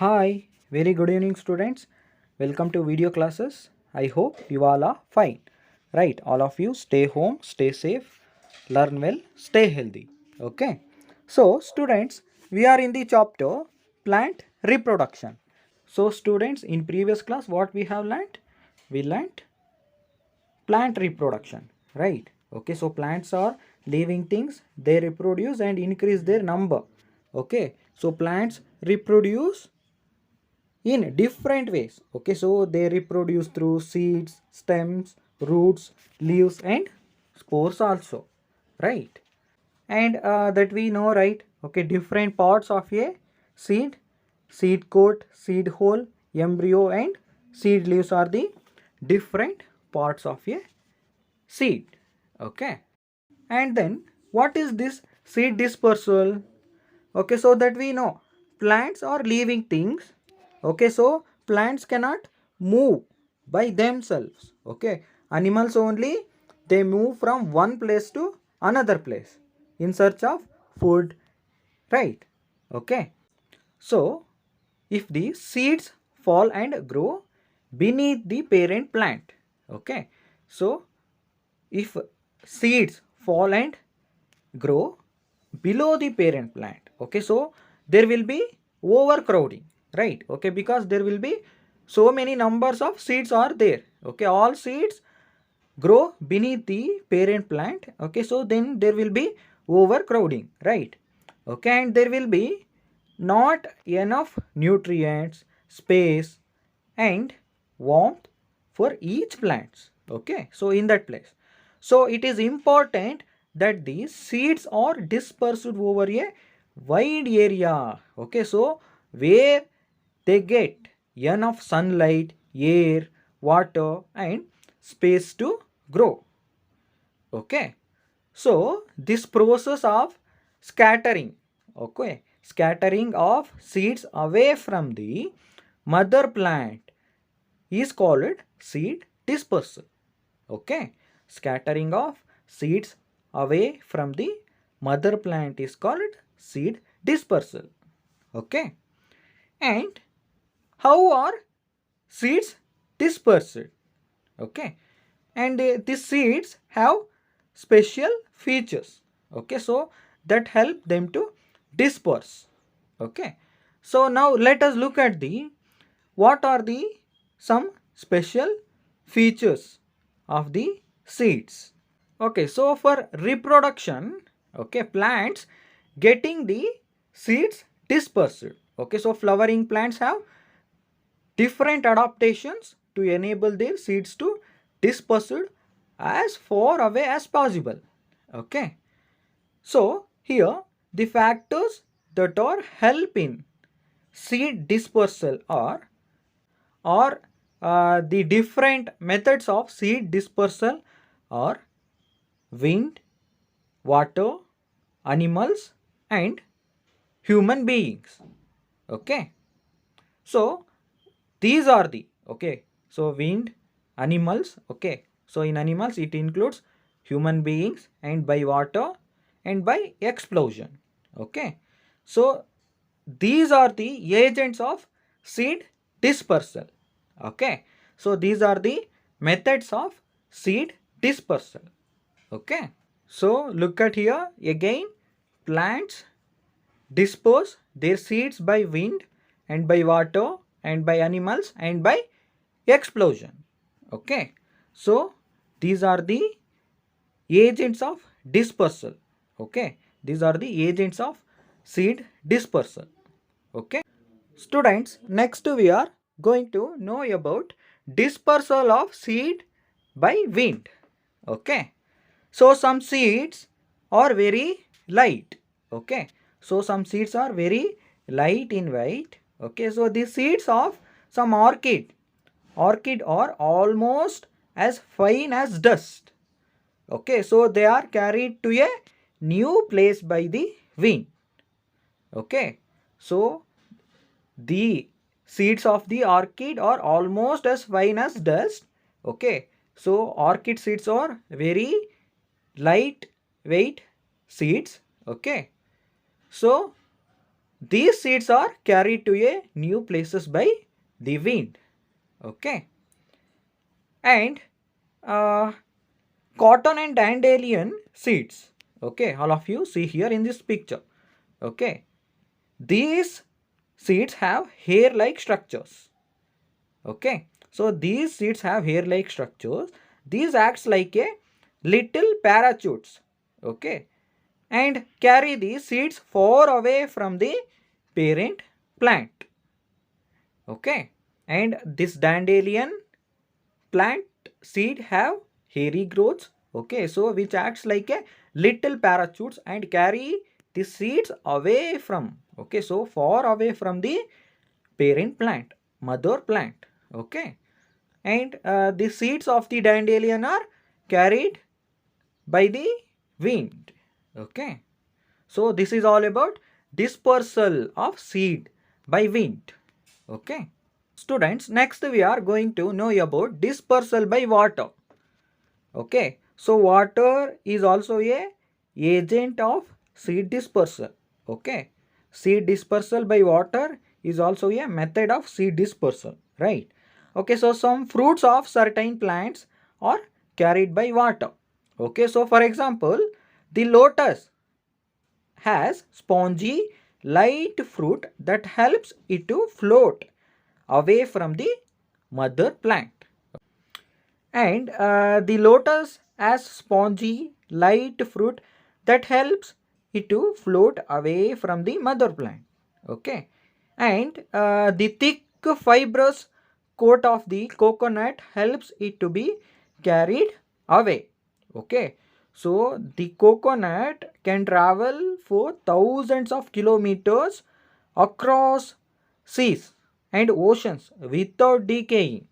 Hi, very good evening, students. Welcome to video classes. I hope you all are fine. Right, all of you stay home, stay safe, learn well, stay healthy. Okay, so students, we are in the chapter plant reproduction. So, students, in previous class, what we have learnt? We learnt plant reproduction, right? Okay, so plants are living things, they reproduce and increase their number. Okay, so plants reproduce in different ways. Okay, so they reproduce through seeds, stems, roots, leaves and spores also, right? And that we know, right? Okay, different parts of a seed, seed coat, seed hole, embryo and seed leaves are the different parts of a seed. Okay, and then what is this seed dispersal? Okay, so that we know plants are living things. Okay, so plants cannot move by themselves. Okay, animals only, they move from one place to another place in search of food, right? Okay, so if the seeds fall and grow beneath the parent plant. Okay, so if seeds fall and grow below the parent plant, okay, so there will be overcrowding, right? Okay, because there will be so many numbers of seeds are there. Okay, all seeds grow beneath the parent plant. Okay, so then there will be overcrowding, right? Okay, and there will be not enough nutrients, space and warmth for each plants. Okay, so in that place, so it is important that the seeds are dispersed over a wide area. Okay, so where they get enough sunlight, air, water and space to grow. Okay, so this process of scattering, okay, scattering of seeds away from the mother plant is called seed dispersal. Okay, scattering of seeds away from the mother plant is called seed dispersal. Okay, and how are seeds dispersed? Okay, and these seeds have special features. Okay, so that help them to disperse. Okay, so now let us look at the what are the some special features of the seeds. Okay, so for reproduction, okay, plants getting the seeds dispersed. Okay, so flowering plants have different adaptations to enable their seeds to disperse as far away as possible. Okay, so here the factors that are help in seed dispersal are the different methods of seed dispersal are wind, water, animals and human beings. Okay, so these are the, okay, so wind, animals. Okay, so in animals it includes human beings and by water and by explosion. Okay, so these are the agents of seed dispersal. Okay, so these are the methods of seed dispersal. Okay, so look at here again, plants disperse their seeds by wind and by water and by animals and by explosion. Okay, so these are the agents of dispersal. Okay, these are the agents of seed dispersal. Okay, students, next we are going to know about dispersal of seed by wind. Okay, so some seeds are very light. Okay, so some seeds are very light in weight. Okay, so the seeds of some orchid are almost as fine as dust. Okay, so they are carried to a new place by the wind. Okay, so the seeds of the orchid are almost as fine as dust. Okay, so orchid seeds are very light weight seeds. Okay, so these seeds are carried to a new places by the wind. Okay. And cotton and dandelion seeds. Okay, all of you see here in this picture. Okay, these seeds have hair-like structures. Okay, so these seeds have hair-like structures. These acts like a little parachutes. Okay, and carry these seeds far away from the parent plant. Okay, and this dandelion plant seed have hairy growths. Okay, so which acts like a little parachutes and carry the seeds away from, okay, so far away from the parent plant, mother plant. Okay, and the seeds of the dandelion are carried by the wind. Okay, so this is all about dispersal of seed by wind. Okay, students, next we are going to know about dispersal by water. Okay, so water is also a agent of seed dispersal. Okay, seed dispersal by water is also a method of seed dispersal, right? Okay, so some fruits of certain plants are carried by water. Okay, so for example, the lotus has spongy light fruit that helps it to float away from the mother plant. And the lotus has spongy light fruit that helps it to float away from the mother plant. Okay, and the thick fibrous coat of the coconut helps it to be carried away. Okay, so the coconut can travel for thousands of kilometers across seas and oceans without decaying.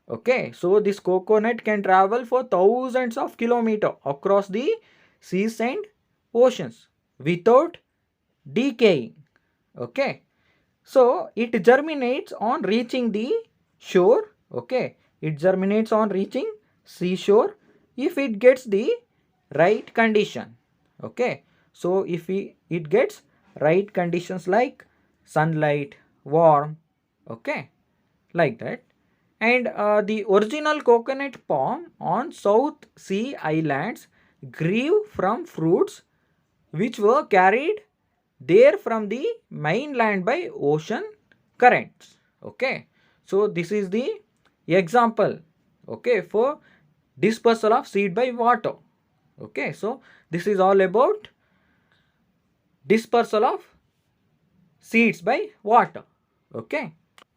Okay, so this coconut can travel for thousands of kilometers across the seas and oceans without decaying. Okay, so it germinates on reaching the shore. Okay, it germinates on reaching seashore if it gets the right condition. Okay, so if it gets right conditions like sunlight, warm, okay, like that. And the original coconut palm on South Sea Islands grew from fruits which were carried there from the mainland by ocean currents. Okay, so this is the example, okay, for dispersal of seed by water. Okay, so this is all about dispersal of seeds by water. Okay,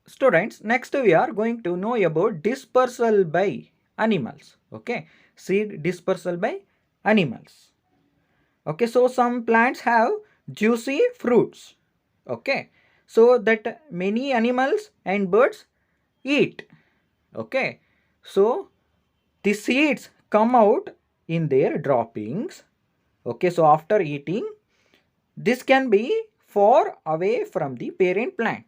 students, next we are going to know about dispersal by animals. Okay, seed dispersal by animals. Okay, so some plants have juicy fruits. Okay, so that many animals and birds eat. Okay, so the seeds come out in their droppings. Okay, so after eating, this can be far away from the parent plant.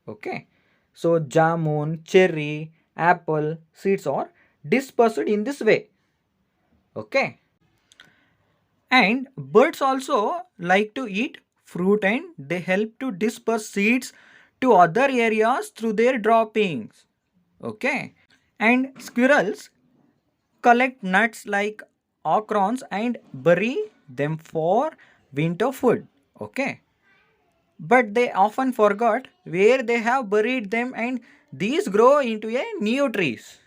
Okay, so jamun, cherry, apple seeds are dispersed in this way. Okay, and birds also like to eat fruit and they help to disperse seeds to other areas through their droppings. Okay, and squirrels collect nuts like acorns and bury them for winter food. Okay, but they often forgot where they have buried them and these grow into a new trees.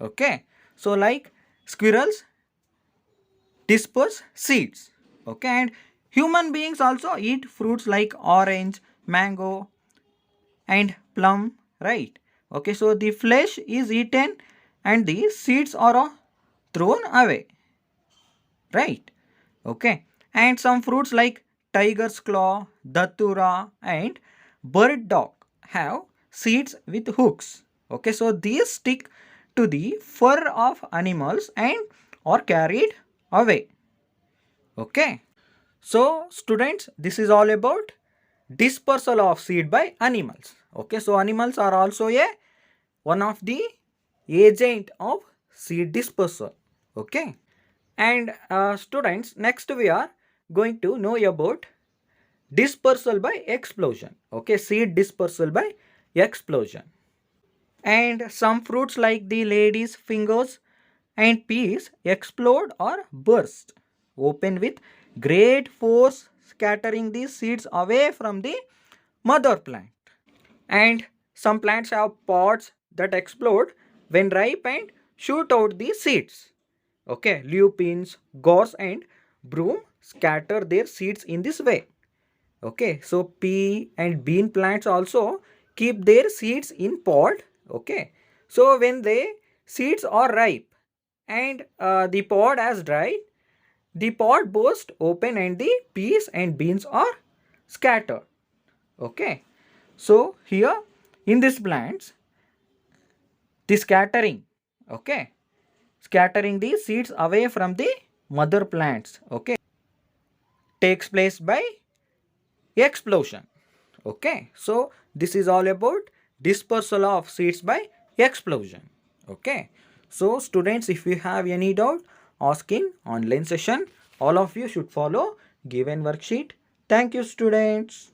Okay, so like squirrels disperse seeds. Okay, and human beings also eat fruits like orange, mango and plum, right? Okay, so the flesh is eaten and the seeds are thrown away, right? Okay, and some fruits like tiger's claw, datura and bird dog have seeds with hooks. Okay, so these stick to the fur of animals and are carried away. Okay, so students, this is all about dispersal of seed by animals. Okay, so animals are also a one of the agent of seed dispersal. Okay, and students, next we are going to know about dispersal by explosion. Okay, seed dispersal by explosion. And some fruits like the lady's fingers and peas explode or burst open with great force, scattering the seeds away from the mother plant. And some plants have pods that explode when ripe and shoot out the seeds. Okay, lupins, gorse, and broom scatter their seeds in this way. Okay, so pea and bean plants also keep their seeds in pod. Okay, so when the seeds are ripe and the pod has dried, the pod bursts open and the peas and beans are scattered. Okay, so here in these plants, the scattering, okay, scattering the seeds away from the mother plants, okay, takes place by explosion. Okay, so this is all about dispersal of seeds by explosion. Okay, so students, if you have any doubt, ask in online session. All of you should follow given worksheet. Thank you, students.